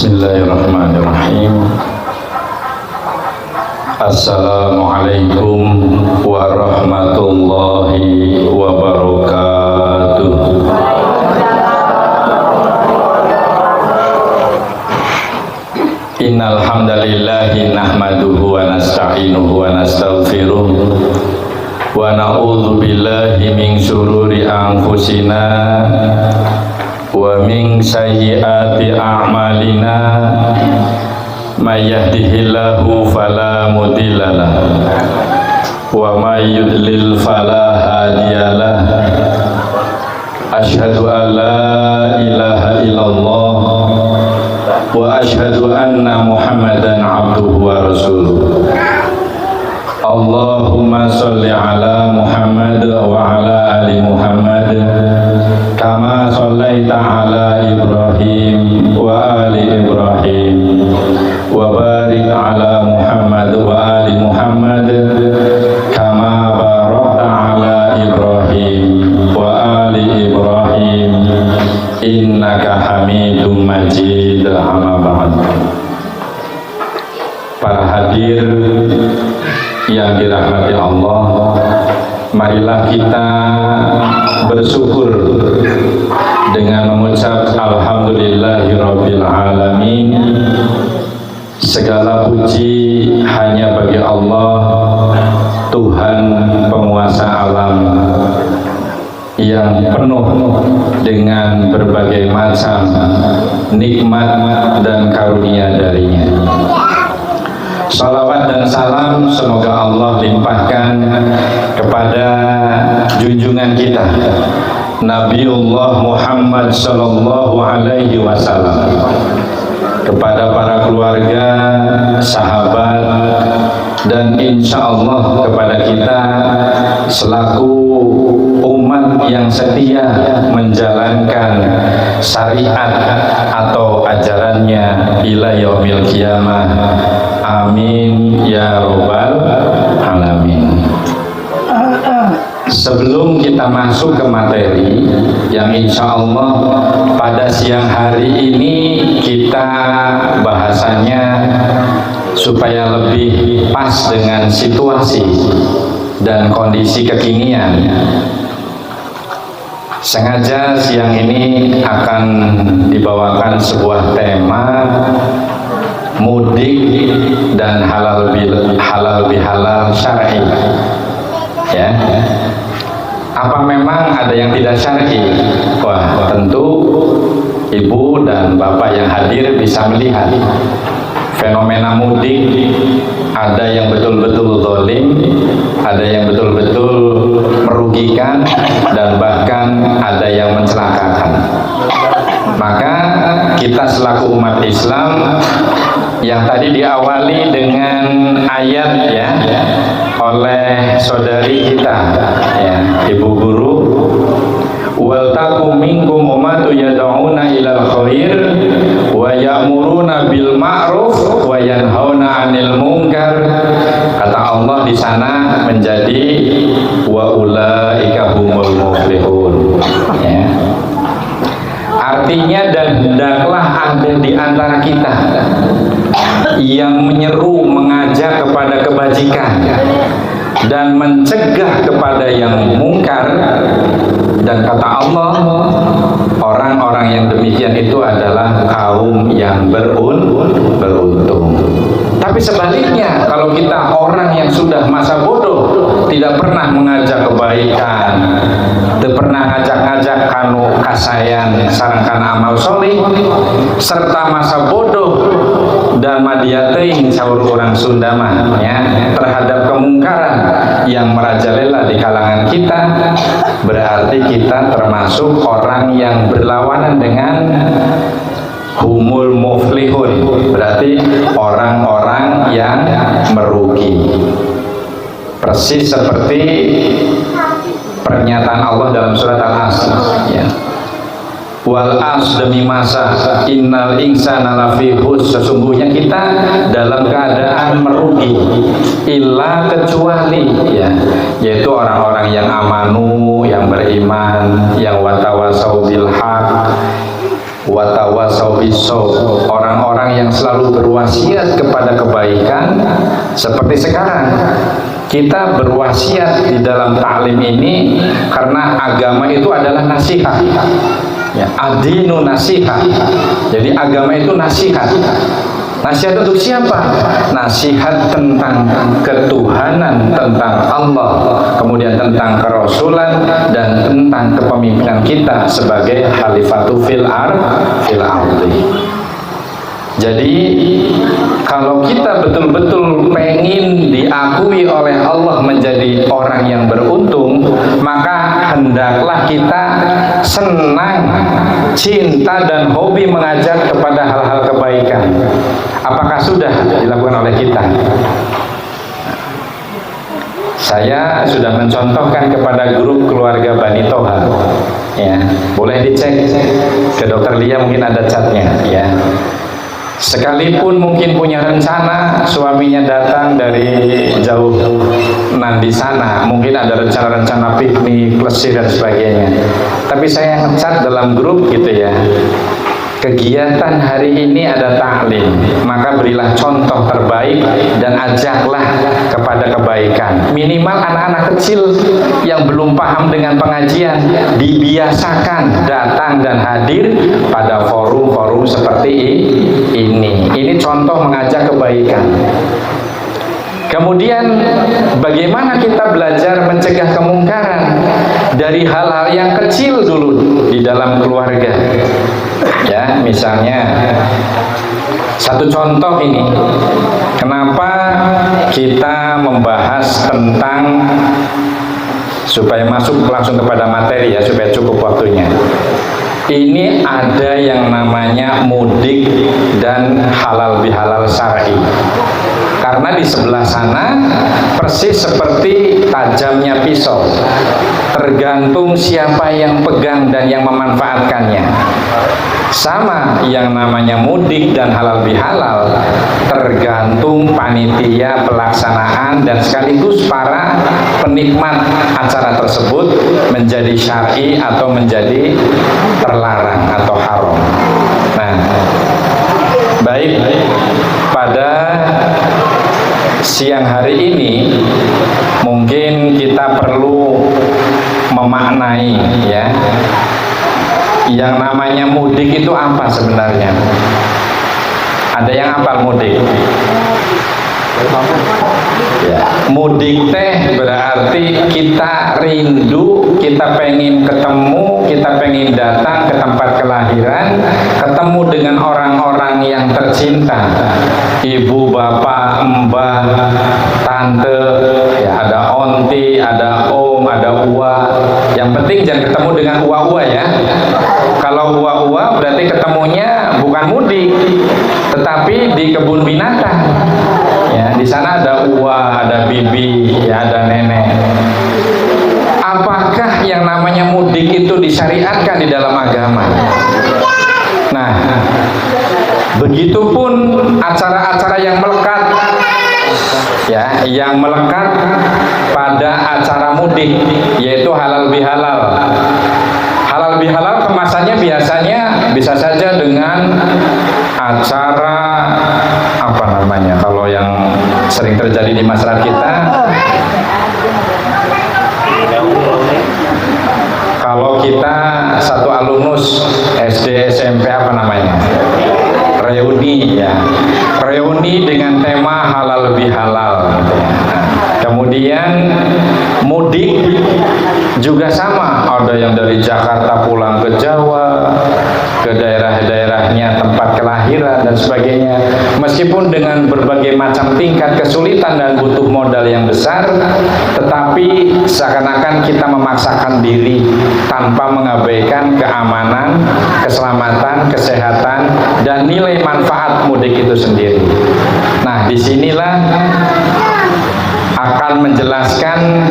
Bismillahirrahmanirrahim. Assalamualaikum warahmatullahi wabarakatuh. Innal hamdalillahi nahmaduhu wa nasta'inuhu wa nastaghfiruh wa na'udzu billahi min syururi anfusina wa min sayyiati a'malina may yahdihillahu fala mudhillalah wa may yudlil fala hadiyalah. Asyhadu an la ilaha illallah wa asyhadu anna Muhammadan abduhu wa rasuluh. Allahumma sholli ala Muhammad wa ala ali Muhammad kama shallaita ala Ibrahim wa ali Ibrahim wa barik ala Muhammad wa ali Muhammad kama barakta ala Ibrahim wa ali Ibrahim innaka Hamidum Majid. Amma ba'd. Para hadir yang dirahmati Allah, marilah kita bersyukur dengan mengucap alhamdulillahirabbil alamin. Segala puji hanya bagi Allah, Tuhan penguasa alam yang penuh dengan berbagai macam nikmat dan karunia darinya. Salawat dan salam semoga Allah limpahkan kepada junjungan kita Nabiullah Muhammad sallallahu alaihi wasallam, kepada para keluarga, sahabat, dan insya Allah kepada kita selaku umat yang setia menjalankan syariat atau ajarannya ila yaumil qiyamah. Amin ya robbal alamin. Sebelum kita masuk ke materi yang insya Allah pada siang hari ini kita bahasanya supaya lebih pas dengan situasi dan kondisi kekinian, sengaja siang ini akan dibawakan sebuah tema mudik dan halal bihalal syar'i. Ya, apa memang ada yang tidak syar'i? Wah, tentu ibu dan bapak yang hadir bisa melihat fenomena mudik. Ada yang betul-betul zalim, ada yang betul-betul merugikan, dan bahkan ada yang mencelakakan. Maka kita selaku umat Islam yang tadi diawali dengan ayat ya oleh saudari kita ya, ibu guru, wal takum minkum ummatun yad'una ilal khair wa ya'muruna bil ma'ruf wa yanhauna 'anil munkar. Kata Allah di sana menjadi wa ulaika humul muflihun ya. Artinya, dan hendaklah ada di antara kita yang menyeru, mengajak kepada kebajikan dan mencegah kepada yang mungkar. Dan kata Allah, orang-orang yang demikian itu adalah kaum yang beruntung. Tapi sebaliknya, kalau kita orang yang sudah masa bodoh, tidak pernah mengajak kebaikan, tidak pernah ngajak-ngajak kanu kasayan sarangkan amal soleh, serta masa bodoh dan madiating saur orang Sunda mah ya, terhadap kemungkaran yang merajalela di kalangan kita, berarti kita termasuk orang yang berlawanan dengan humul muflihun, berarti orang-orang yang merugi. Persis seperti pernyataan Allah dalam surat Al-Asr ya. Wal as, demi masa, innal insana lafi khusr, sesungguhnya kita dalam keadaan merugi, illa kecuali ya, yaitu orang-orang yang amanu, yang beriman, yang watawasau bil haq, wa tawassaw bis-shaubr, orang-orang yang selalu berwasiat kepada kebaikan. Seperti sekarang kita berwasiat di dalam ta'lim ini karena agama itu adalah nasihat, ya, ad-dinu nasihat. Jadi agama itu nasihat. Nasihat untuk siapa? Nasihat tentang ketuhanan, tentang Allah, kemudian tentang kerasulan, dan tentang kepemimpinan kita sebagai khalifatu fil ardi. Jadi kalau kita betul-betul pengen diakui oleh Allah menjadi orang yang beruntung, maka hendaklah kita senang, cinta, dan hobi mengajak kepada hal-hal kebaikan. Apakah sudah dilakukan oleh kita? Saya sudah mencontohkan kepada grup keluarga Bani Toha, ya, boleh dicek ke Dokter Lia, mungkin ada catnya, ya. Sekalipun mungkin punya rencana, suaminya datang dari jauh di sana, mungkin ada rencana-rencana piknik, plesir dan sebagainya. Tapi saya ngecat dalam grup gitu ya, kegiatan hari ini ada ta'lim, maka berilah contoh terbaik dan ajaklah kepada kebaikan. Minimal anak-anak kecil yang belum paham dengan pengajian dibiasakan datang dan hadir pada forum-forum seperti ini. Ini contoh mengajak kebaikan. Kemudian bagaimana kita belajar mencegah kemungkaran dari hal-hal yang kecil dulu di dalam keluarga. Ya, misalnya satu contoh ini, kenapa kita membahas tentang, supaya masuk langsung kepada materi ya, supaya cukup waktunya. Ini ada yang namanya mudik dan halal bihalal syar'i. Karena di sebelah sana persis seperti tajamnya pisau, tergantung siapa yang pegang dan yang memanfaatkannya. Sama yang namanya mudik dan halal bihalal, tergantung panitia pelaksanaan dan sekaligus para penikmat acara tersebut menjadi syar'i atau menjadi terlarang atau haram. Nah, baik, pada siang hari ini mungkin kita perlu memaknai ya, yang namanya mudik itu apa sebenarnya. Ada yang hafal mudik? Ya. Mudik teh berarti kita rindu, kita pengen ketemu, kita pengen datang ke tempat kelahiran, ketemu dengan orang-orang yang tercinta, ibu, bapak, mbah, tante, ya, ada onti, ada om, ada uwa. Yang penting jangan ketemu dengan uwa-uwa ya. Kalau uwa-uwa berarti ketemunya bukan mudik, tetapi di kebun binatang. Ya, di sana ada uwa, ada bibi, ya, ada nenek. Apakah yang namanya mudik itu disyariatkan di dalam agama? Nah, begitupun acara-acara yang melekat, ya, yang melekat pada acara mudik, yaitu halal bihalal. Halal bihalal kemasannya biasanya bisa saja dengan acara apa namanya, kalau yang sering terjadi di masyarakat kita, kalau kita satu alumnus SD SMP apa namanya, reuni ya, reuni dengan tema halal bihalal gitu ya. Kemudian mudik juga sama, ada yang dari Jakarta pulang ke Jawa, ke daerah-daerahnya tempat kelahiran dan sebagainya. Meskipun dengan berbagai macam tingkat kesulitan dan butuh modal yang besar, tetapi seakan-akan kita memaksakan diri tanpa mengabaikan keamanan, keselamatan, kesehatan, dan nilai manfaat mudik itu sendiri. Nah, disinilah akan menjelaskan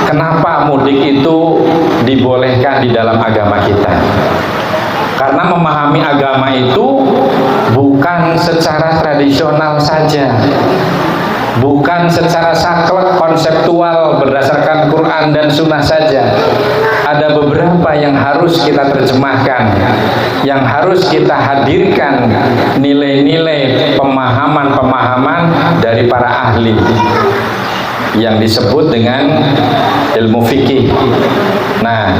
kenapa mudik itu dibolehkan di dalam agama kita. Karena memahami agama itu bukan secara tradisional saja, bukan secara saklek konseptual berdasarkan Quran dan Sunnah saja. Ada beberapa yang harus kita terjemahkan, yang harus kita hadirkan nilai-nilai pemahaman-pemahaman dari para ahli yang disebut dengan ilmu fikih. Nah,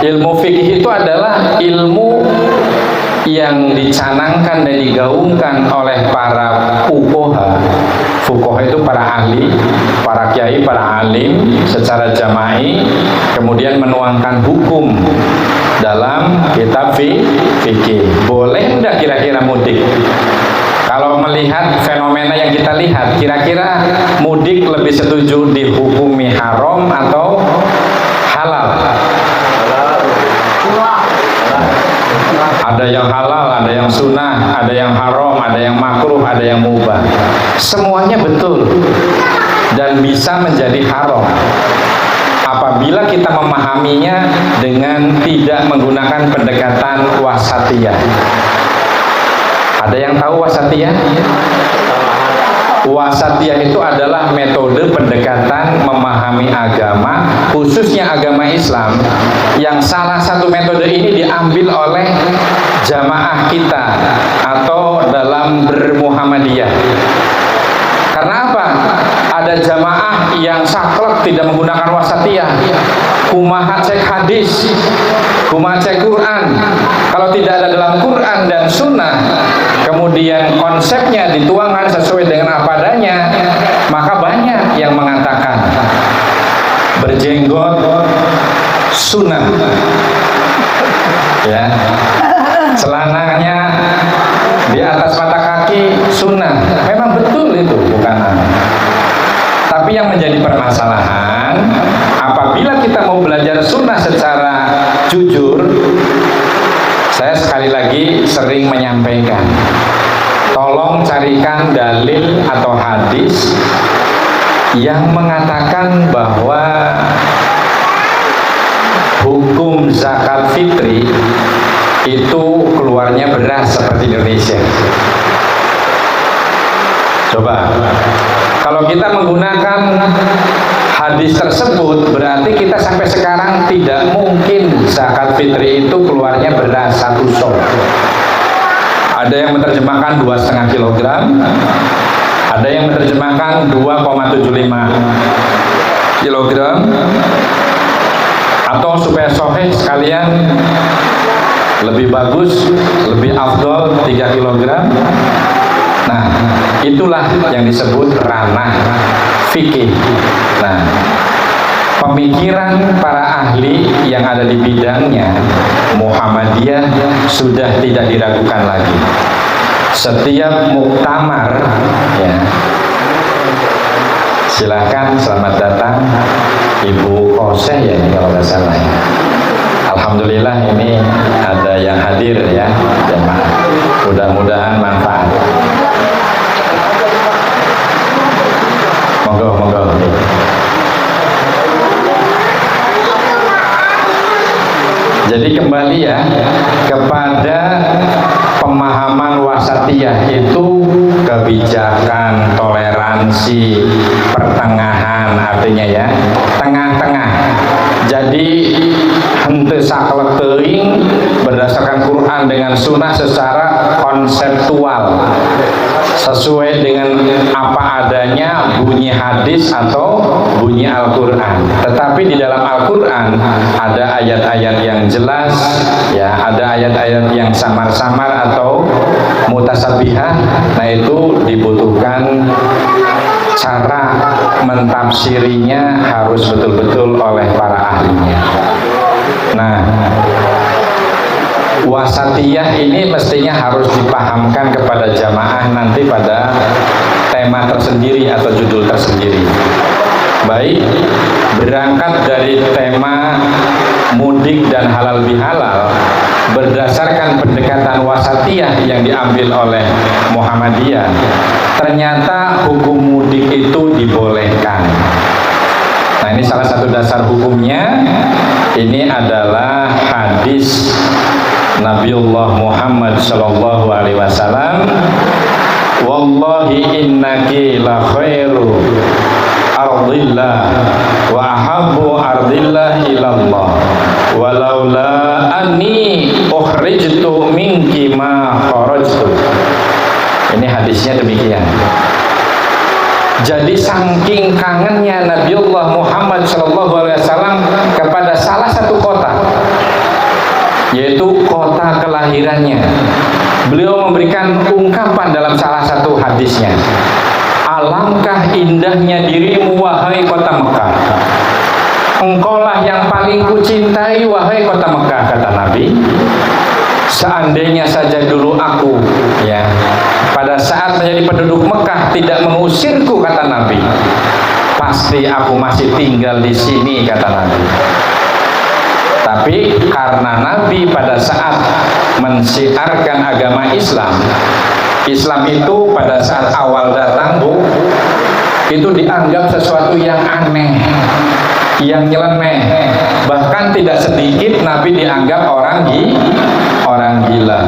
ilmu fikih itu adalah ilmu yang dicanangkan dan digaungkan oleh para fuqaha. Fuqaha itu para ahli, para kiai, para alim secara jama'i, kemudian menuangkan hukum dalam kitab fikih. Boleh enggak kira-kira mudik? Kalau melihat fenomena yang kita lihat, kira-kira mudik lebih setuju dihukumi haram atau halal? Ada yang halal, ada yang sunnah, ada yang haram, ada yang makruh, ada yang mubah. Semuanya betul dan bisa menjadi haram apabila kita memahaminya dengan tidak menggunakan pendekatan wasatiyah. Ada yang tahu wasatiyah? Wasatiyah itu adalah metode pendekatan memahami agama, khususnya agama Islam, yang salah satu metode ini diambil oleh jamaah kita atau dalam bermuhammadiyah. Karena apa? Ada jamaah yang saklek tidak menggunakan wasatiyah, kumaha cek hadis, kumaha cek Quran. Kalau tidak ada dalam Quran dan Sunnah, kemudian konsepnya dituangkan sesuai dengan apa adanya, maka banyak yang mengatakan berjenggot sunnah, ya, celananya di atas mata kaki sunnah. Memang betul itu, bukan aneh. Tapi yang menjadi permasalahan, apabila kita mau belajar sunnah secara jujur, saya sekali lagi sering menyampaikan, tolong carikan dalil atau hadis yang mengatakan bahwa hukum zakat fitri itu keluarnya beras seperti Indonesia. Coba, kalau kita menggunakan hadis tersebut, berarti kita sampai sekarang tidak mungkin zakat fitri itu keluarnya beras 1 sok. Ada yang menerjemahkan 2,5 kilogram, ada yang menerjemahkan 2,75 kilogram, atau supaya sahih sekalian lebih bagus, lebih afdol 3 kilogram. Nah, itulah yang disebut ranah fikih. Nah, pemikiran para ahli yang ada di bidangnya Muhammadiyah sudah tidak diragukan lagi. Setiap muktamar, ya, silakan, selamat datang Ibu Koseh, ya, ini kalau nggak salah, ya. Alhamdulillah ini ada yang hadir, ya, jemaah. Mudah-mudahan manfaat. Monggo. Jadi kembali, ya, kepada pemahaman wasatiyah itu kebijakan, toleransi, pertengahan, artinya, ya, tengah-tengah. Jadi henteu saklek teuing berdasarkan Quran dengan Sunnah secara konseptual, sesuai dengan apa adanya bunyi hadis atau bunyi Al-Quran. Tetapi di dalam Al-Quran ada ayat-ayat yang jelas, ya, ada ayat-ayat yang samar-samar atau mutasabihah. Nah, itu dibutuhkan cara mentafsirinya harus betul-betul oleh para ahlinya. Nah, wasatiyah ini mestinya harus dipahamkan kepada jamaah nanti pada tema tersendiri atau judul tersendiri. Baik, berangkat dari tema mudik dan halal bihalal berdasarkan pendekatan wasatiyah yang diambil oleh Muhammadiyah, ternyata hukum mudik itu dibolehkan. Nah, ini salah satu dasar hukumnya. Ini adalah hadis Nabiullah Muhammad SAW wallahi innaki la khairu ardillah wa ahabbu ardillah ilallah walaula anni ukhrijtu minki ma kharajtu. Ini hadisnya demikian. Jadi saking kangennya Nabiullah Muhammad SAW kepada salah satu kota, yaitu kota kelahirannya, beliau memberikan ungkapan dalam salah satu hadisnya, alangkah indahnya dirimu wahai kota Mekah, engkaulah yang paling kucintai wahai kota Mekah, kata Nabi. Seandainya saja dulu aku, ya, pada saat menjadi penduduk Mekah tidak mengusirku, kata Nabi, pasti aku masih tinggal di sini, kata Nabi. Tapi karena Nabi pada saat mensiarkan agama Islam, Islam itu pada saat awal datang, Bu, itu dianggap sesuatu yang aneh, yang nyeleneh. Bahkan tidak sedikit Nabi dianggap orang gila.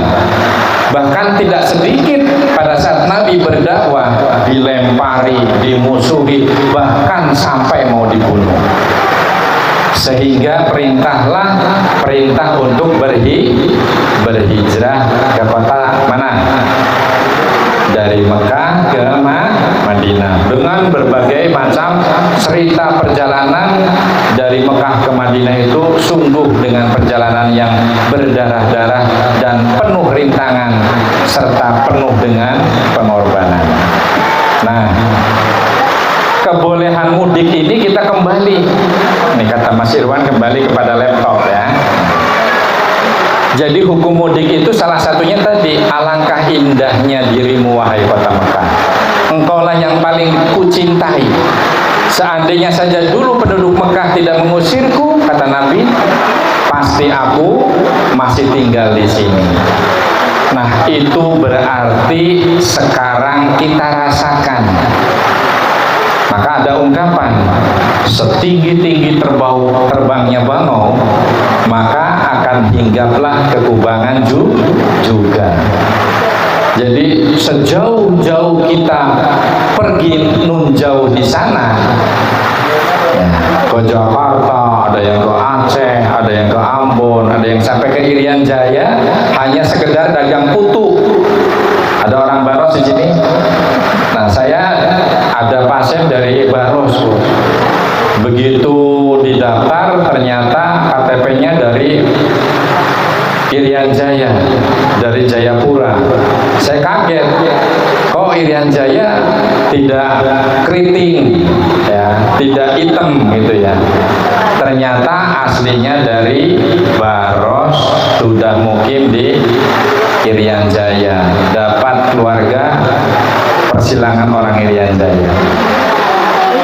Bahkan tidak sedikit pada saat Nabi berdakwah dilempari, dimusuhi, bahkan sampai mau dibunuh. Sehingga perintah untuk berhijrah ke kota mana? Dari Mekah ke Madinah, dengan berbagai macam cerita perjalanan. Dari Mekah ke Madinah itu sungguh dengan perjalanan yang berdarah-darah dan penuh rintangan serta penuh dengan pengorbanan. Nah, kebolehan mudik ini kita kembali, ini kata Mas Irwan, kembali kepada laptop, ya. Jadi hukum mudik itu salah satunya tadi, alangkah indahnya dirimu wahai kota Mekah, engkaulah yang paling kucintai. Seandainya saja dulu penduduk Mekah tidak mengusirku, kata Nabi, pasti aku masih tinggal di sini. Nah, itu berarti sekarang kita rasakan. Maka ada ungkapan, setinggi-tinggi terbangnya bangau, maka akan hinggaplah kekubangan juga. Jadi sejauh-jauh kita pergi nun jauh di sana, ya, ke Jakarta, ada yang ke Aceh, ada yang ke Ambon, ada yang sampai ke Irian Jaya, hanya sekedar dagang putu. Ada orang Baros di sini. Nah, saya ada pasien dari Baros, Bu. Begitu didaftar ternyata KTP-nya dari Irian Jaya, dari Jayapura. Saya kaget, kok Irian Jaya tidak keriting, ya, tidak hitam gitu ya. Ternyata aslinya dari Baros, sudah mukim di Irian Jaya, dapat keluarga persilangan orang Irian Jaya.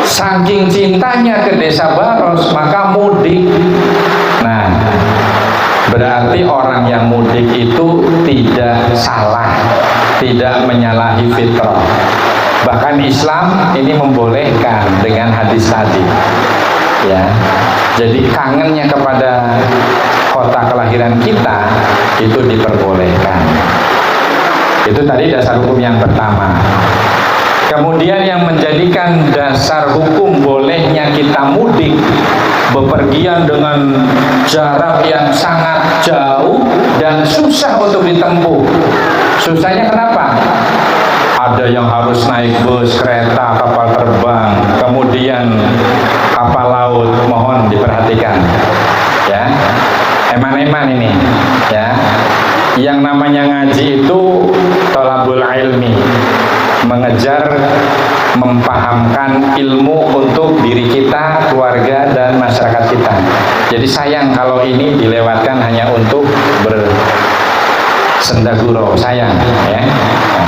Saking cintanya ke desa Baros, maka mudik. Nah, berarti orang yang mudik itu tidak salah, tidak menyalahi fitrah. Bahkan Islam ini membolehkan dengan hadis tadi, ya. Jadi kangennya kepada kota kelahiran kita itu diperbolehkan. Itu tadi dasar hukum yang pertama. Kemudian yang menjadikan dasar hukum bolehnya kita mudik, bepergian dengan jarak yang sangat jauh dan susah untuk ditempuh. Susahnya kenapa? Ada yang harus naik bus, kereta, kapal terbang, kemudian kapal laut. Mohon diperhatikan, ya. Eman-eman ini, ya. Yang namanya ngaji itu thalabul ilmi, mengejar mempahamkan ilmu untuk diri kita, keluarga, dan masyarakat kita. Jadi sayang kalau ini dilewatkan hanya untuk bersendagurau, sayang, ya.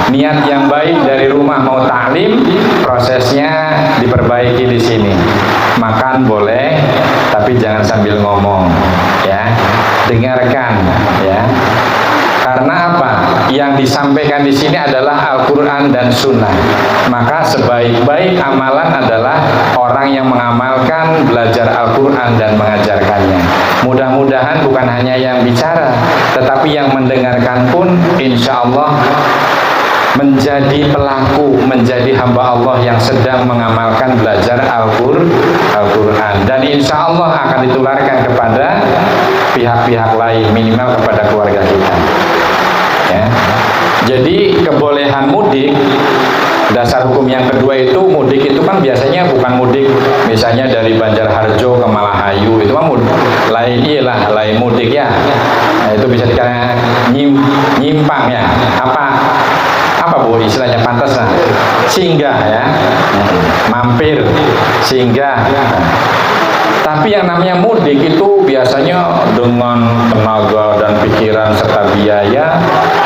Niat yang baik dari rumah mau taklim, prosesnya diperbaiki di sini. Makan boleh, tapi jangan sambil ngomong, ya. Dengarkan, ya. Karena apa? Yang disampaikan di sini adalah Al-Quran dan Sunnah. Maka sebaik-baik amalan adalah orang yang mengamalkan, belajar Al-Quran dan mengajarkannya. Mudah-mudahan bukan hanya yang bicara, tetapi yang mendengarkan pun insya Allah menjadi pelaku, menjadi hamba Allah yang sedang mengamalkan belajar Al-Quran, dan insya Allah akan ditularkan kepada pihak-pihak lain, minimal kepada keluarga kita ya. Jadi kebolehan mudik, dasar hukum yang kedua itu, mudik itu kan biasanya bukan mudik misalnya dari Banjarharjo ke Malahayu, itu kan lain, iyalah lain mudik ya. Nah, itu bisa dikatakan nyimpang ya, apa bu istilahnya pantas lah, singgah ya, mampir, singgah. Tapi yang namanya mudik itu biasanya dengan tenaga dan pikiran serta biaya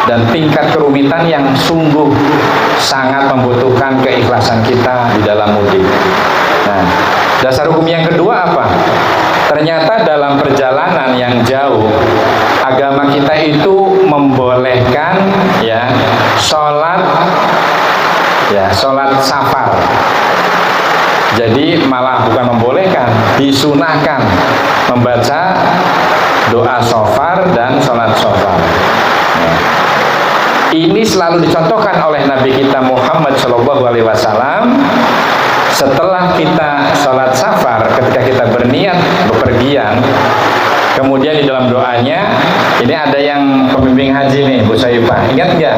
dan tingkat kerumitan yang sungguh sangat membutuhkan keikhlasan kita di dalam mudik. Nah, dasar hukum yang kedua apa? Ternyata dalam perjalanan yang jauh, agama kita itu membolehkan ya sholat safar. Jadi malah bukan membolehkan, disunahkan membaca doa shofar dan sholat shofar. Ini selalu dicontohkan oleh Nabi kita Muhammad SAW. Setelah kita sholat safar, ketika kita berniat bepergian, kemudian di dalam doanya, ini ada yang pembimbing haji nih, Bu Saifah, ingat nggak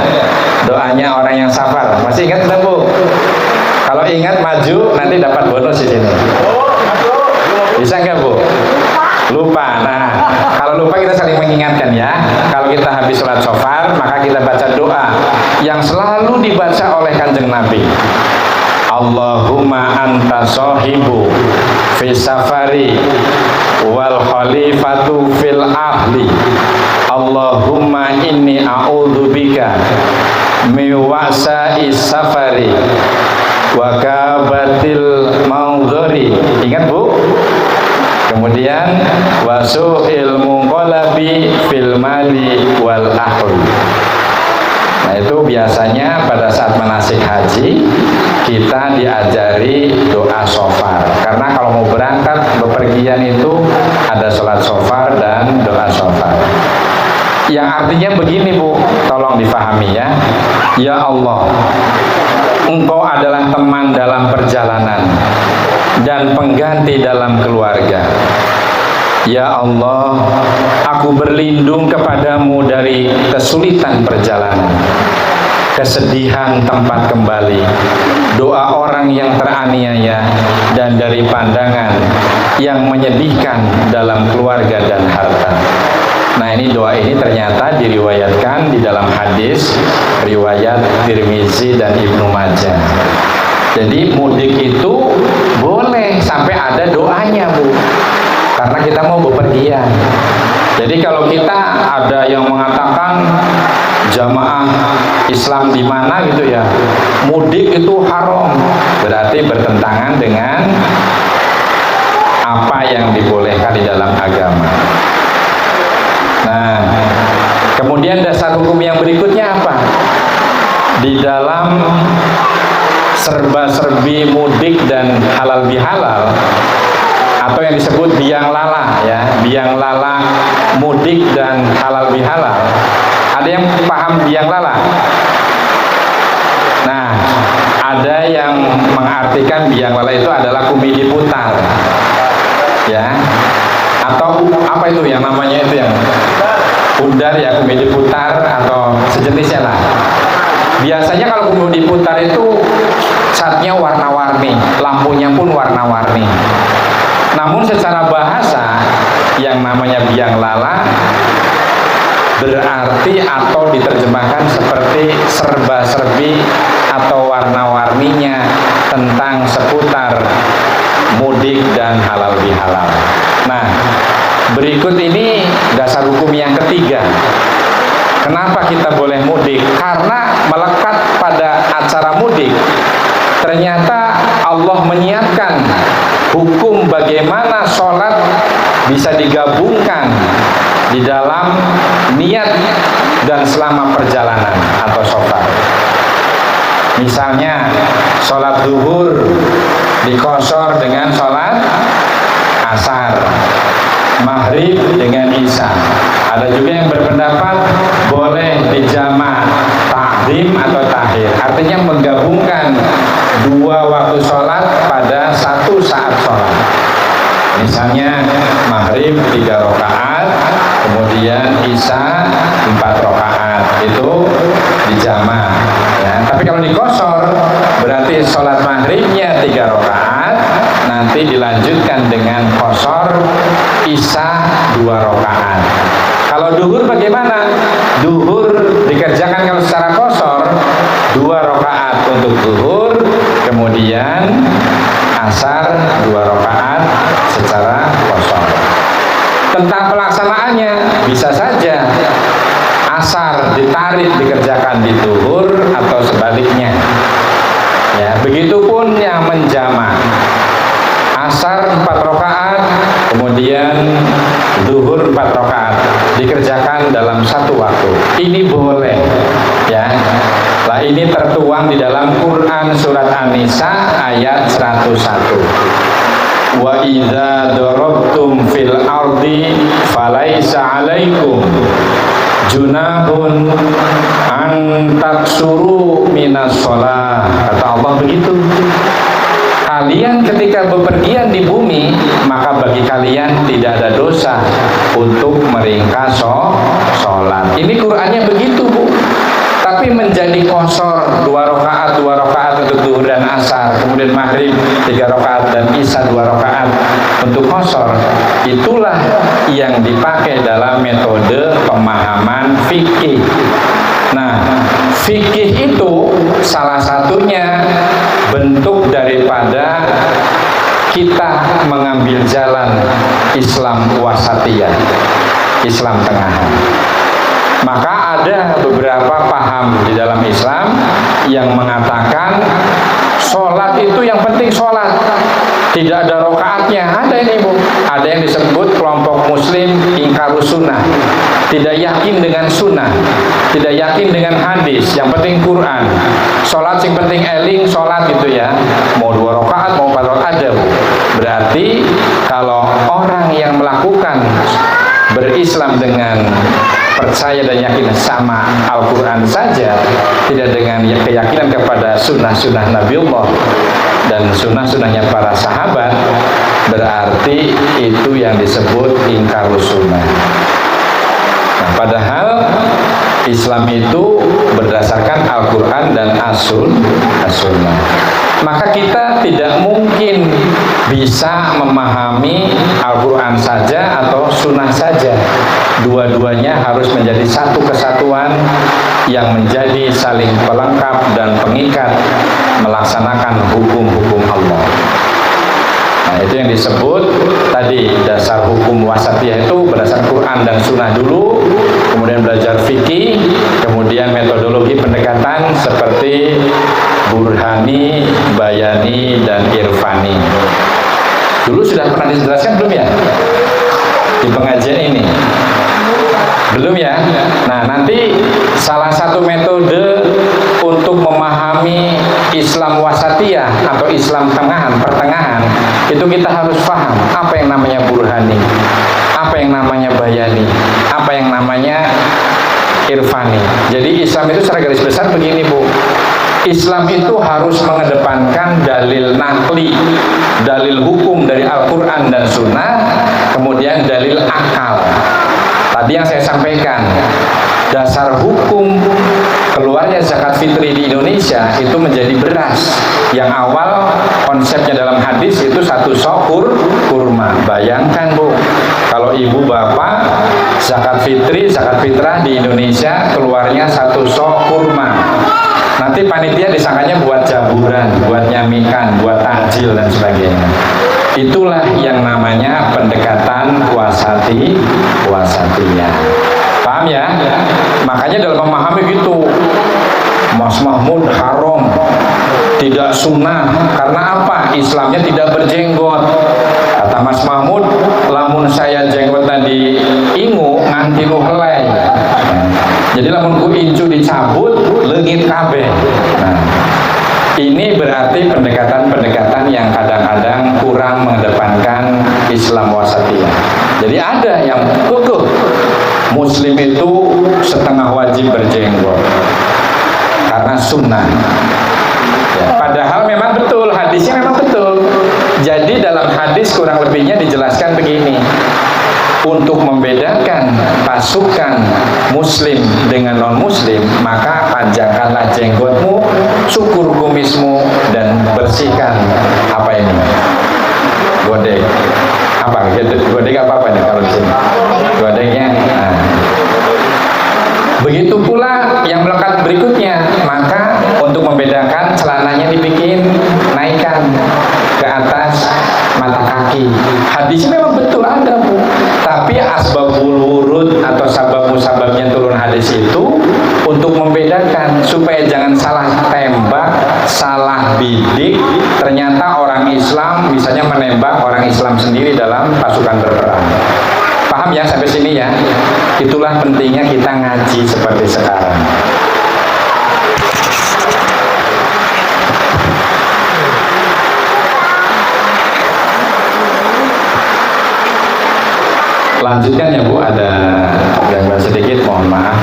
doanya orang yang safar? Masih ingat nggak Bu? Kalau ingat maju, nanti dapat bonus di sini. Bisa nggak Bu? Lupa. Nah, kalau lupa kita saling mengingatkan ya. Kalau kita habis sholat shofar, maka kita baca doa yang selalu dibaca oleh Kanjeng Nabi. Allahumma anta sahibu fi safari wal khalifatu fil ahli. Allahumma inni a'udzubika min wa'sa'is safari wa kabatil maudhari. Ingat Bu? Kemudian wasu'il munqalabi fil mali wal ahli. Nah, itu biasanya pada saat manasik haji kita diajari doa shofar, karena kalau mau berangkat bepergian itu ada sholat shofar dan doa shofar. Yang artinya begini Bu, tolong difahami ya. Ya Allah, Engkau adalah teman dalam perjalanan dan pengganti dalam keluarga. Ya Allah, aku berlindung kepadamu dari kesulitan perjalanan, kesedihan tempat kembali, doa orang yang teraniaya, dan dari pandangan yang menyedihkan dalam keluarga dan harta. Nah, ini doa ini ternyata diriwayatkan di dalam hadis riwayat Tirmizi dan Ibnu Majah. Jadi mudik itu boleh sampai ada doanya Bu, karena kita mau bepergian. Jadi kalau kita ada yang mengatakan jamaah Islam di mana gitu ya, mudik itu haram, berarti bertentangan dengan apa yang dibolehkan di dalam agama. Nah, kemudian dasar hukum yang berikutnya apa? Di dalam serba-serbi mudik dan halal bihalal, atau yang disebut biang lala ya, biang lala mudik dan halal bihalal. Ada yang paham biang lala? Nah, ada yang mengartikan biang lala itu adalah kumidi putar ya, atau apa itu yang namanya itu yang pundar ya, kumidi putar atau sejenisnya lah. Biasanya kalau kumidi putar itu catnya warna-warni, lampunya pun warna-warni. Namun secara bahasa yang namanya biang lala berarti atau diterjemahkan seperti serba-serbi atau warna-warninya tentang seputar mudik dan halal bihalal. Nah, berikut ini dasar hukum yang ketiga. Kenapa kita boleh mudik? Karena melekat pada acara mudik, ternyata Allah menyiapkan hukum bagaimana sholat bisa digabungkan di dalam niat dan selama perjalanan atau shofar. Misalnya sholat zuhur dikosor dengan sholat asar, maghrib dengan isya. Ada juga yang berpendapat boleh dijamak takdim atau takhir, artinya menggabungkan dua waktu sholat pada satu saat sholat. Misalnya maghrib 3 rakaat, kemudian isya 4 rakaat, itu dijamak ya. Tapi kalau dikosor berarti sholat maghribnya 3 rakaat, nanti dilanjutkan dengan kosor isya 2 rakaat. Kalau duhur bagaimana? Duhur dikerjakan kalau secara kosor 2 rakaat untuk duhur, kemudian asar 2 rakaat secara kosor. Tentang pelaksanaannya bisa saja asar ditarik dikerjakan di duhur atau sebaliknya ya. Begitupun yang menjamak, asar 4 rakaat kemudian duhur 4 rakaat dikerjakan dalam satu waktu. Ini boleh ya. Nah, ini tertuang di dalam Quran surat An-Nisa ayat 101. Wa idza darabtum fil ardi falaisa 'alaikum junahun an taksuru minas shalah. Kata Allah begitu. Kalian ketika bepergian di bumi, maka bagi kalian tidak ada dosa untuk meringkas sholat. Ini Qur'annya begitu, Bu. Tapi menjadi kosor 2 rakaat untuk duhur dan asar, kemudian maghrib 3 rakaat dan isya 2 rakaat untuk kosor, itulah yang dipakai dalam metode pemahaman fikih. Nah, fikih itu salah satunya bentuk daripada kita mengambil jalan Islam wasatiyah, Islam tengahan. Maka ada beberapa paham di dalam Islam yang mengatakan sholat itu yang penting sholat, tidak ada rokaatnya. Ada ini, Bu. Ada yang disebut kelompok muslim ingkarus sunnah, tidak yakin dengan sunnah, tidak yakin dengan hadis, yang penting Quran. Sholat yang penting eling sholat gitu ya, mau 2 rakaat mau 4 rakaat ada, Bu. Berarti kalau orang yang melakukan berislam dengan percaya dan yakin sama Al-Quran saja, tidak dengan keyakinan kepada sunnah-sunnah Nabiullah dan sunnah-sunnahnya para sahabat, berarti itu yang disebut ingkarus sunnah. Nah, padahal Islam itu berdasarkan Al-Quran dan As-Sunnah. Maka kita tidak mungkin bisa memahami Al-Quran saja atau Sunnah saja. Dua-duanya harus menjadi satu kesatuan yang menjadi saling pelengkap dan pengikat melaksanakan hukum-hukum Allah. Nah, itu yang disebut tadi dasar hukum wasatiyah, itu berdasarkan Quran dan Sunnah dulu, kemudian belajar fikih, kemudian metodologi pendekatan seperti burhani, bayani, dan irfani. Dulu sudah pernah dijelaskan belum ya di pengajian ini? Belum ya? Nah, nanti salah satu metode untuk memahami Islam wasatiyah atau Islam tengahan, pertengahan, itu kita harus paham apa yang namanya burhani, apa yang namanya bayani, apa yang namanya irfani. Jadi Islam itu secara garis besar begini, Bu. Islam itu harus mengedepankan dalil nakli, dalil hukum dari Al-Quran dan Sunnah, kemudian dalil akal. Tadi yang saya sampaikan, dasar hukum keluarnya zakat fitri di Indonesia itu menjadi beras. Yang awal konsepnya dalam hadis itu 1 sok kurma. Bayangkan, Bu, kalau ibu bapak zakat fitri, zakat fitrah di Indonesia keluarnya 1 sok kurma. Nanti panitia disangkanya buat jaburan, buat nyamikan, buat takjil dan sebagainya. Itulah yang namanya pendekatan wasatiyah. Paham ya? Makanya dalam memahami gitu, Mas Mahmud haram, tidak sunnah. Karena apa? Islamnya tidak berjenggot. Kata Mas Mahmud, lamun saya jenggot tadi ingu nganti lu helai. Jadi lamun ku incu dicabut, leungit kabeh. Nah, ini berarti pendekatan-pendekatan yang kadang-kadang kurang mengedepankan Islam wasatiyah. Jadi ada yang Muslim itu setengah wajib berjenggot, as-sunnah. Ya, padahal memang betul, hadisnya memang betul. Jadi dalam hadis kurang lebihnya dijelaskan begini: untuk membedakan pasukan muslim dengan non muslim, maka panjangkanlah jenggotmu, cukur kumismu, dan bersihkan apa ini? Godek. Apa? Godek apa nih kalau di sini? Godeknya. Nah. Begitu pula yang melekat berikutnya, maka untuk membedakan celananya dibikin naikkan ke atas mata kaki. Hadisnya memang betul ada, Bu. Tapi asbabul wurud atau sabab-musababnya turun hadis itu untuk membedakan supaya jangan salah tembak, salah bidik. Ternyata orang Islam misalnya menembak orang Islam sendiri dalam pasukan berperang. Paham ya sampai sini ya? Itulah pentingnya kita ngaji seperti sekarang. Lanjutkan ya Bu, ada gangguan sedikit, mohon maaf.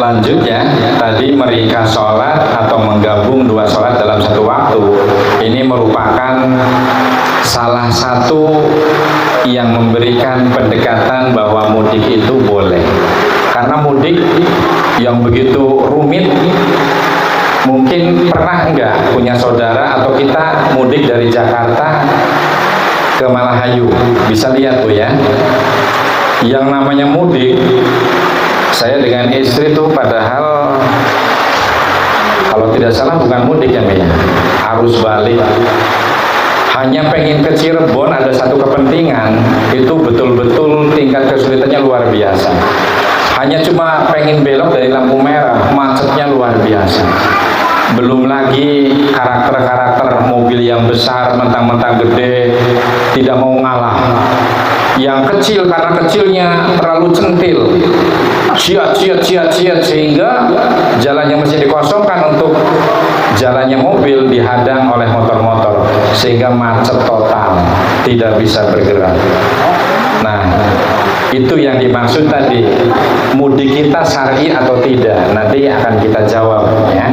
Lanjut ya, tadi mereka sholat atau menggabung dua sholat dalam satu waktu. Ini merupakan salah satu yang memberikan pendekatan bahwa mudik itu boleh. Karena mudik yang begitu rumit, mungkin pernah enggak punya saudara atau kita mudik dari Jakarta ke Malahayu, bisa lihat Bu ya. Yang namanya mudik, saya dengan istri tuh padahal kalau tidak salah bukan mudik ya, arus balik. Hanya pengen ke Cirebon, ada satu kepentingan, itu betul-betul tingkat kesulitannya luar biasa. Hanya cuma pengen belok dari lampu merah, macetnya luar biasa. Belum lagi karakter-karakter mobil yang besar, mentang-mentang gede, tidak mau ngalah. Yang kecil karena kecilnya terlalu centil, ciat sehingga jalannya mesti dikosongkan untuk jalannya mobil dihadang oleh motor-motor sehingga macet total, tidak bisa bergerak. Nah, itu yang dimaksud tadi, mudik kita syar'i atau tidak, nanti akan kita jawab ya.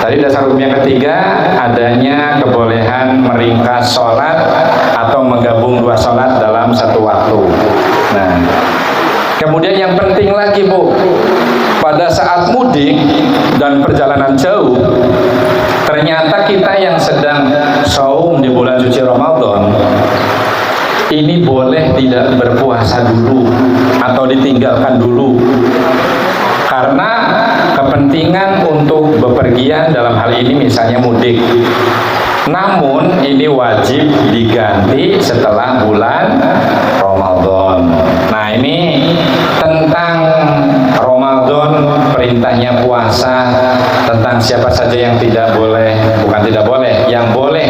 Tadi dasar hukum yang ketiga, adanya kebolehan meringkas sholat atau menggabung dua sholat dalam satu waktu. Nah, kemudian yang penting lagi Bu, pada saat mudik dan perjalanan jauh, ternyata kita yang sedang saum di bulan suci Ramadan ini boleh tidak berpuasa dulu atau ditinggalkan dulu, karena kepentingan untuk bepergian dalam hal ini misalnya mudik. Namun ini wajib diganti setelah bulan Ramadan. Nah, ini tentang Ramadan, perintahnya puasa, tentang siapa saja yang tidak boleh, bukan tidak boleh, yang boleh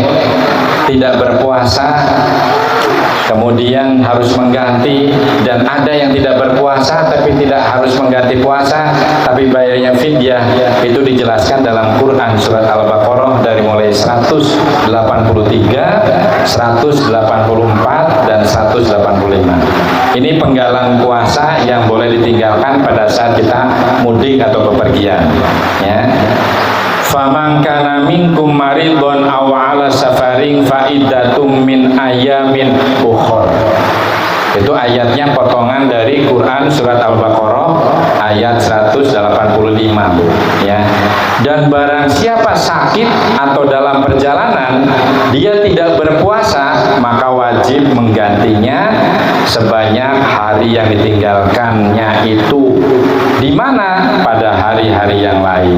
tidak berpuasa, kemudian harus mengganti, dan ada yang tidak berpuasa tapi tidak harus mengganti puasa tapi bayarnya fidyah. Itu dijelaskan dalam Quran surat Al-Baqarah dari mulai 183, 184 dan 185. Ini penggalan puasa yang boleh ditinggalkan pada saat kita mudik atau bepergian ya. Faman kana minkum maridun aw ala safarin fa iddatum min ayamin ukhra. Itu ayatnya potongan dari Quran surat Al-Baqarah ayat 185 ya. Dan barang siapa sakit atau dalam perjalanan dia tidak berpuasa, maka wajib menggantinya sebanyak hari yang ditinggalkannya itu. Di mana? Pada hari-hari yang lain.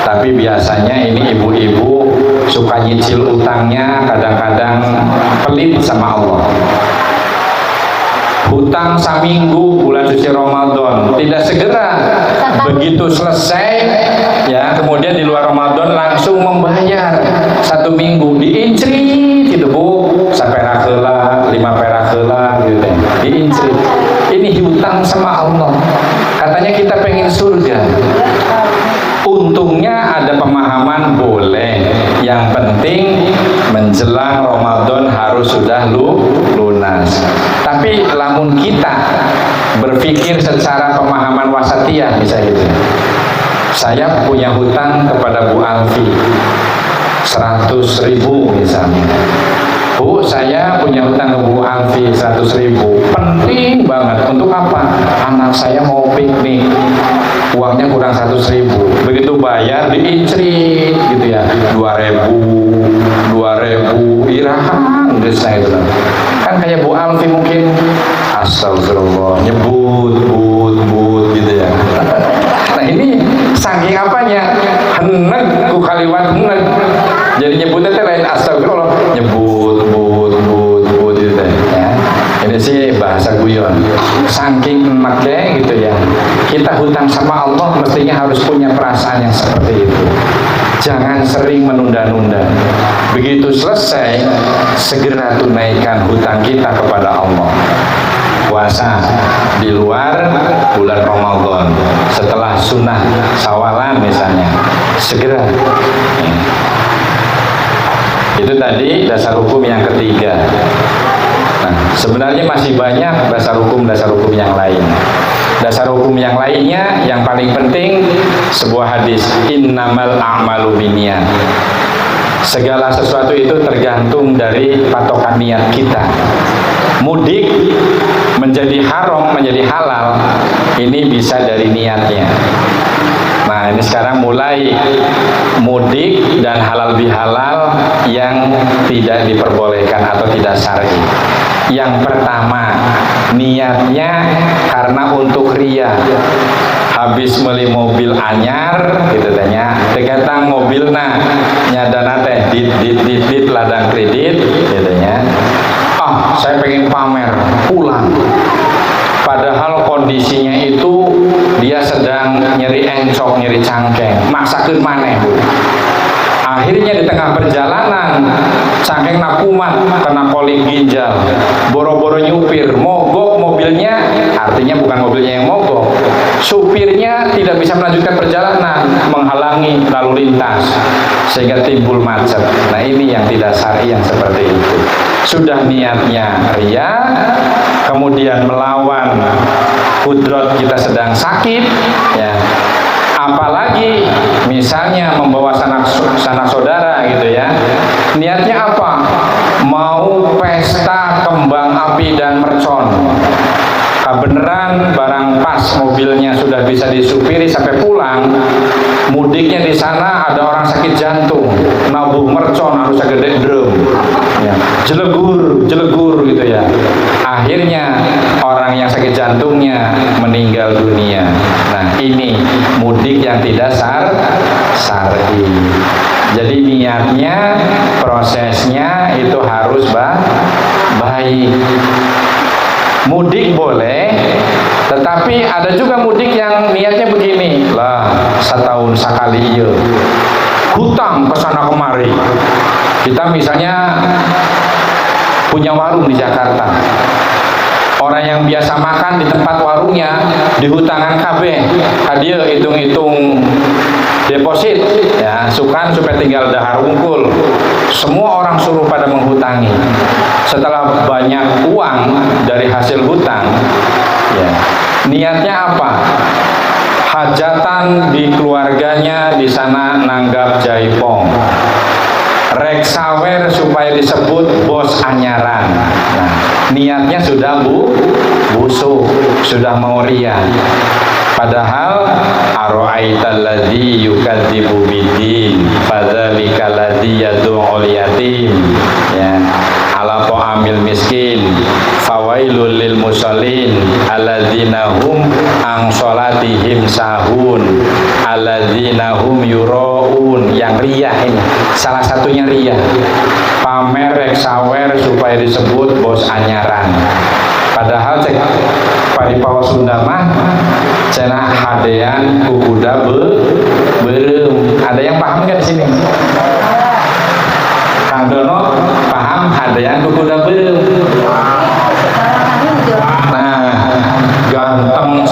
Tapi biasanya ini ibu-ibu suka nyicil utangnya, kadang-kadang pelit sama Allah. Hutang saminggu bulan suci Ramadan, tidak segera, begitu selesai ya, kemudian di luar Ramadan langsung membayar 1 minggu, diincrit gitu Bu, 1 perak heula, 5 perak heula gitu, diincrit. Ini hutang sama Allah. Katanya kita pengen surga. Untungnya ada pemahaman boleh. Yang penting menjelang Ramadan harus sudah lunas. Tapi lamun kita berpikir secara pemahaman wasatiyah misalnya gitu. Saya punya hutang kepada Bu Alfi 100.000 misalnya. Bu, saya punya hutang ke Bu Alfi 100.000. Penting banget. Untuk apa? Anak saya mau piknik. Uangnya kurang 100.000. Begitu bayar diincrit gitu ya. 2.000 irahan saya itu. Kan kayak Bu Alfi mungkin astagfirullah nyebut gitu ya. Nah ini saking apanya? Heneg ku kaliwat heneg. Jadi nyebutnya teh lain astagfirullah, nyebut gitu ya. Ini sih bahasa guyon. Saking emaknya gitu ya. Kita hutang sama Allah mestinya harus punya perasaan yang seperti itu. Jangan sering menunda-nunda. Begitu selesai, segera tunaikan hutang kita kepada Allah. Puasa di luar bulan Ramadan, setelah sunnah Syawalan misalnya, segera. Itu tadi dasar hukum yang ketiga. Nah, sebenarnya masih banyak dasar hukum yang lain. Dasar hukum yang lainnya yang paling penting sebuah hadis, innamal a'malu binniyat. Segala sesuatu itu tergantung dari patokan niat kita. Mudik menjadi haram, menjadi halal, ini bisa dari niatnya. Nah ini sekarang mulai mudik dan halal bihalal yang tidak diperbolehkan atau tidak syar'i. Yang pertama, niatnya karena untuk riya. Habis beli mobil anyar gitu tanya, dekatang mobilna nyadana teh dit ladang kredit gitu nya. Saya pengen pamer pulang. Padahal kondisinya itu dia sedang nyeri encok, nyeri cangkeng. Maksakeun maneh, Bu. Akhirnya di tengah perjalanan cangkeng nakumat kena kolik ginjal, boro-boro nyupir, mogok mobilnya, artinya bukan mobilnya yang mogok, supirnya tidak bisa melanjutkan perjalanan, menghalangi lalu lintas sehingga timbul macet. Nah ini yang tidak syar'i yang seperti itu. Sudah niatnya riya, kemudian melawan kudrat kita sedang sakit ya. Apalagi misalnya membawa sanak saudara gitu ya, niatnya apa? Mau pesta kembang api dan mercon. Beneran barang pas mobilnya sudah bisa disupiri sampai pulang, mudiknya di sana ada orang sakit jantung, nabuh mercon harus gede drum ya. jelegur gitu ya. Akhirnya orang yang sakit jantungnya meninggal dunia. Nah ini mudik yang tidak syar'i. Jadi niatnya, prosesnya itu harus baik. Mudik boleh, tetapi ada juga mudik yang niatnya begini lah, setahun sekali iya hutang kesana kemari. Kita misalnya punya warung di Jakarta, orang yang biasa makan di tempat warungnya dihutangan KB, dia hitung-hitung deposit ya, sukan supaya tinggal dahar unggul. Semua orang suruh pada menghutangi. Setelah banyak uang dari hasil hutang ya, niatnya apa? Hajatan di keluarganya di sana nanggap jaipong, rek sawer supaya disebut bos anyaran. Nah, niatnya sudah busuk, sudah mau riya. Padahal ara'aital ladzi yukadzibu biddin fadzalika ladzi yad'ul yatim ya, ala ta'amil miskin fawailul lil musallin alladzina hum an sholatihim sahun alladzina hum yuraun. Yang riya ini salah satunya riya, pamer rek sawer supaya disebut bos anyaran. Padahal cek paripawa Sunda mah cenah hadean kukuda berem. Ada yang paham nggak di sini? Kang Dono paham hadean kukuda berem? Nah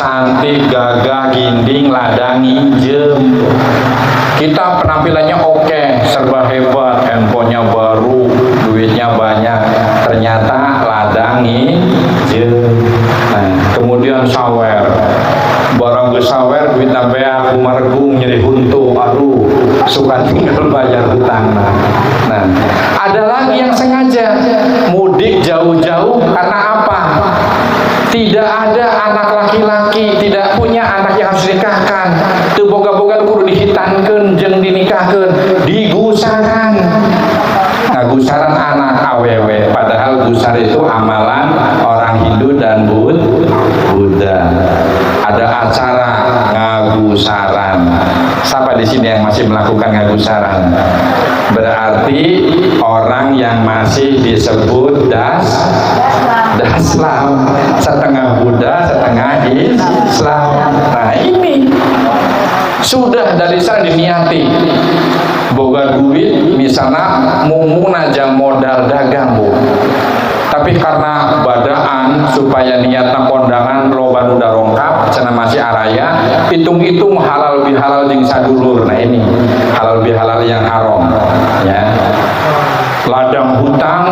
cantik, gagah, ginding, ladang, injem. Kita penampilannya oke, serba hebat, handphonenya baru, duitnya banyak, ternyata ladang, injem. Nah, kemudian sawer, barang gue sawer, duit nambah kumargung, nyeri huntu, aduh, suka tinggal bayar hutang. Nah, ada lagi yang sengaja mudik jauh-jauh karena apa? Tidak ada anak laki-laki, tidak punya anak yang harus dinikahkan. Tuh boga-boga kudu dihitankeun jeung dinikahkeun, digusaran. Ngagusaran anak awewe, padahal gusar itu amalan orang Hindu dan Buddha. Ada acara ngagusaran. Siapa di sini yang masih melakukan ngagusaran? Berarti orang yang masih disebut daslam, setengah Buddha, setengah Islam. Nah ini sudah dari sana diniati boga duit, misalnya mumpung aja modal dagang Bu, tapi karena badaan supaya niatna kondangan loba udah rongkap cenah masih araya, hitung-hitung halal bihalal jeung sadulur. Nah ini halal bihalal yang haram ya. Ladang hutang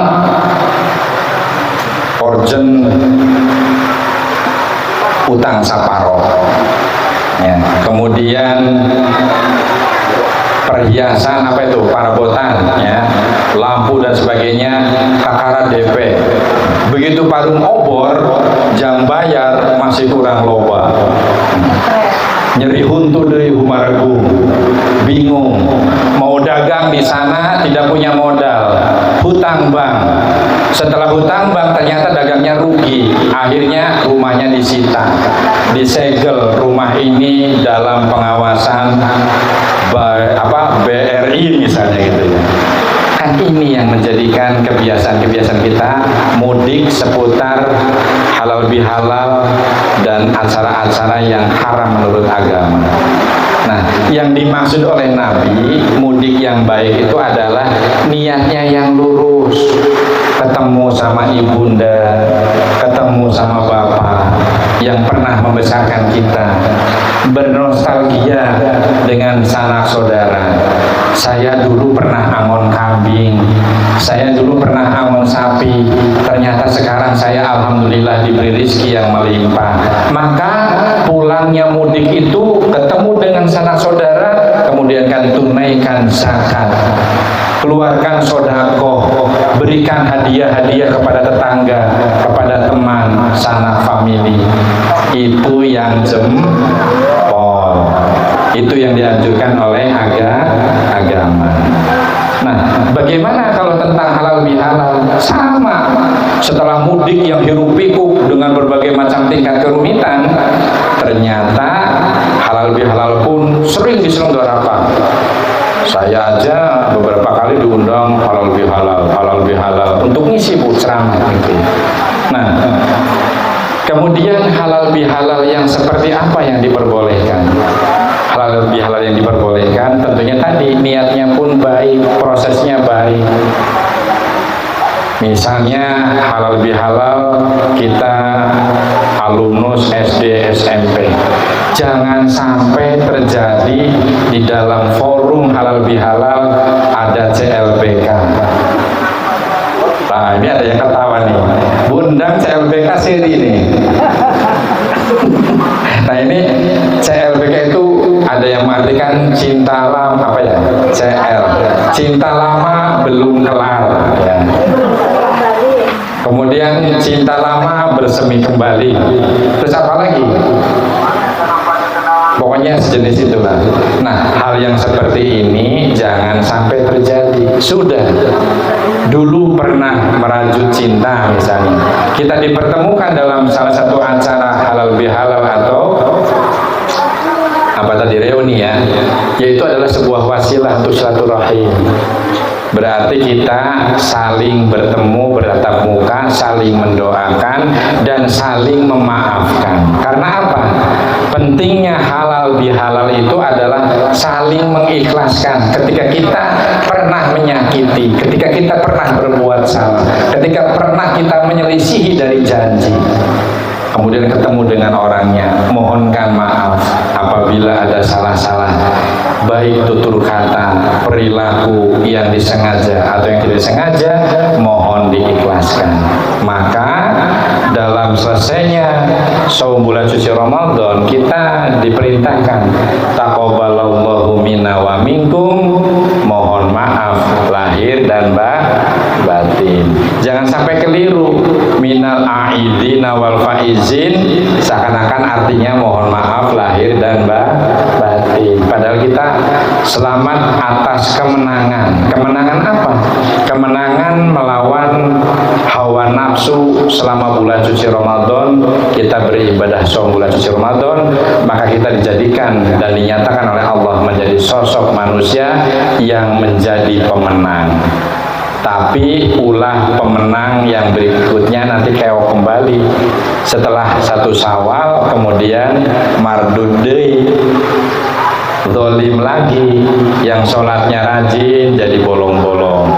orjen utang saparo ya. Kemudian perhiasan apa itu, parabotan ya, lampu dan sebagainya kakara DP. Begitu parung obor jang bayar masih kurang loba, nyeri huntu deui humaragung, bingung mau dagang di sana tidak punya modal, hutang bank. Setelah hutang bank ternyata dagangnya rugi, akhirnya rumahnya disita, disegel. Rumah ini dalam pengawasan BRI misalnya gitu ya. Kan ini yang menjadikan kebiasaan-kebiasaan kita mudik seputar halal bihalal dan acara-acara yang haram menurut agama. Nah, yang dimaksud oleh Nabi mudik yang baik itu adalah niatnya yang lurus, ketemu sama ibunda, ketemu sama bapak yang pernah membesarkan kita, bernostalgia dengan sanak saudara. Saya dulu pernah angon kambing, saya dulu pernah angon sapi, ternyata sekarang saya alhamdulillah diberi rezeki yang melimpah. Maka pulangnya mudik itu ketemu dengan sanak saudara, kemudian kan tunaikan zakat, keluarkan sedekah, berikan hadiah-hadiah kepada tetangga, kepada teman, sanak famili. Itu yang jempol. Itu yang dianjurkan oleh agama. Nah, bagaimana kalau tentang halal bihalal? Sama. Setelah mudik yang hiruk pikuk dengan berbagai macam tingkat kerumitan, ternyata halal bihalal pun sering diselenggarakan. Saya aja beberapa kali diundang halal bihalal untuk ngisi Bu ceramah gitu. Nah, kemudian halal bihalal yang seperti apa yang diperbolehkan? Halal bihalal yang diperbolehkan tentunya tadi niatnya pun baik, prosesnya baik. Misalnya halal bihalal kita alumnus SD SMP, jangan sampai terjadi di dalam forum halal bihalal ada CLBK. Nah ini ada yang ketawa nih, bundang CLBK seri nih. Nah ini CLBK itu ada yang mengartikan cinta lama, apa ya, CL, cinta lama belum kelar ya. Kemudian cinta lama bersemi kembali. Terus apa lagi? Pokoknya sejenis itulah. Nah, hal yang seperti ini jangan sampai terjadi. Sudah dulu pernah merajut cinta misalnya, kita dipertemukan dalam salah satu acara halal bihalal atau apa tadi, reuni ya, yaitu adalah sebuah wasilah untuk silaturahim. Berarti kita saling bertemu, bertatap muka, saling mendoakan dan saling memaafkan. Karena apa? Pentingnya halal bihalal itu adalah saling mengikhlaskan. Ketika kita pernah menyakiti, ketika kita pernah berbuat salah, ketika pernah kita menyelisihi dari janji, kemudian ketemu dengan orangnya, mohon saum bulan suci Ramadan, kita diperintahkan taqabbalallahu minna wa minkum, mohon maaf lahir dan batin. Jangan sampai keliru, minal aidina wal faizin, seakan-akan artinya mohon maaf lahir dan batin. Padahal kita selamat atas kemenangan. Kemenangan apa? Kemenangan melawan hawa nafsu selama bulan suci Ramadan. Kita beribadah saum bulan suci Ramadan, maka kita dijadikan dan dinyatakan oleh Allah menjadi sosok manusia yang menjadi pemenang. Tapi ulah pemenang yang berikutnya nanti keok kembali setelah 1 Syawal, kemudian mardud deui, zalim lagi. Yang sholatnya rajin jadi bolong-bolong,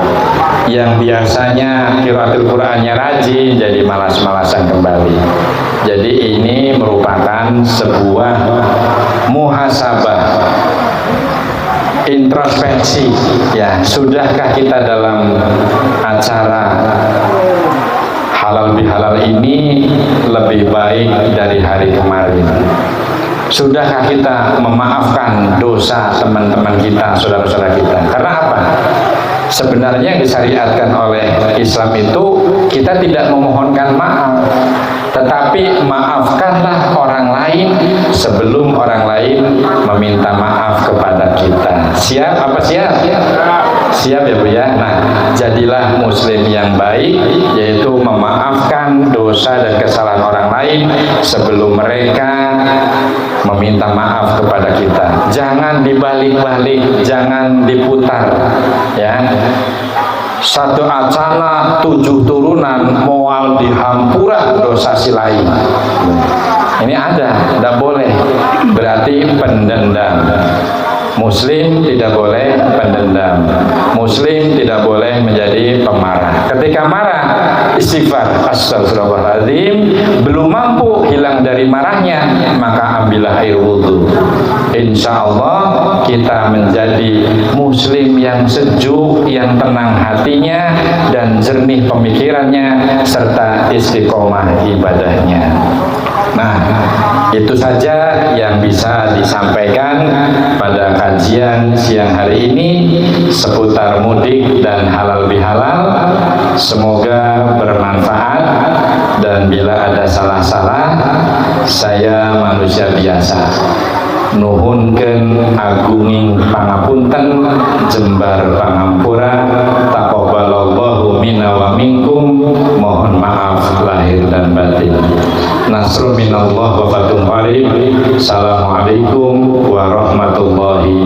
yang biasanya qiraatul Qur'annya rajin jadi malas-malasan kembali. Jadi ini merupakan sebuah muhasabah, introspeksi, ya. Sudahkah kita dalam acara halal bihalal ini lebih baik dari hari kemarin? Sudahkah kita memaafkan dosa teman-teman kita, saudara-saudara kita? Karena apa? Sebenarnya yang disyariatkan oleh Islam itu kita tidak memohonkan maaf, tetapi maafkanlah orang lain sebelum orang lain meminta maaf kepada kita. Siap apa siap? Siap ya Bu ya. Nah, jadilah muslim yang baik, yaitu memaafkan dosa dan kesalahan orang lain sebelum mereka meminta maaf kepada kita. Jangan dibalik-balik, jangan diputar, ya. Satu acara 7 turunan moal dihampura dosa si lain. Ini ada, tidak boleh. Berarti pendendam. Muslim tidak boleh pendendam. Muslim tidak boleh menjadi pemarah. Ketika marah, istighfar, astagfirullahaladzim. Belum mampu hilang dari marahnya, maka ambillah air wudhu. Insya Allah kita menjadi muslim yang sejuk, yang tenang hatinya dan jernih pemikirannya, serta istiqomah ibadahnya. Nah, itu saja yang bisa disampaikan pada kajian siang hari ini seputar mudik dan halal bihalal. Semoga bermanfaat, dan bila ada salah-salah, saya manusia biasa. Nuhunkeun agunging pangapunten, jembar pangampura, taqabbalallahu minna wa minkum, mohon maaf lahir dan batin. Nasrun minallah wa fathun qarib. Assalamualaikum warahmatullahi